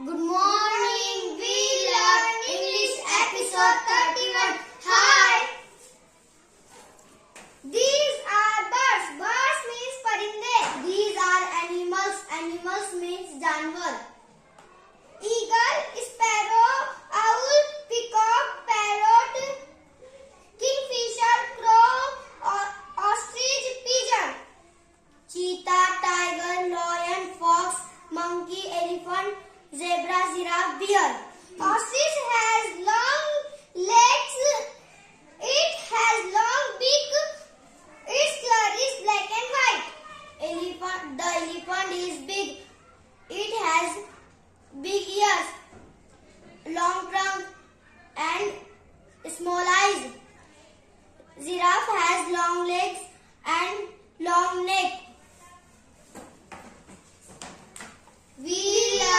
Good morning. We learn English episode 31. Hi. These are birds. Birds means parinde. These are animals. Animals means जानवर. Eagle, sparrow, owl, peacock, parrot, kingfisher, crow, ostrich, pigeon. Cheetah, tiger, lion, fox, monkey, elephant, zebra, giraffe, bear. Ostrich has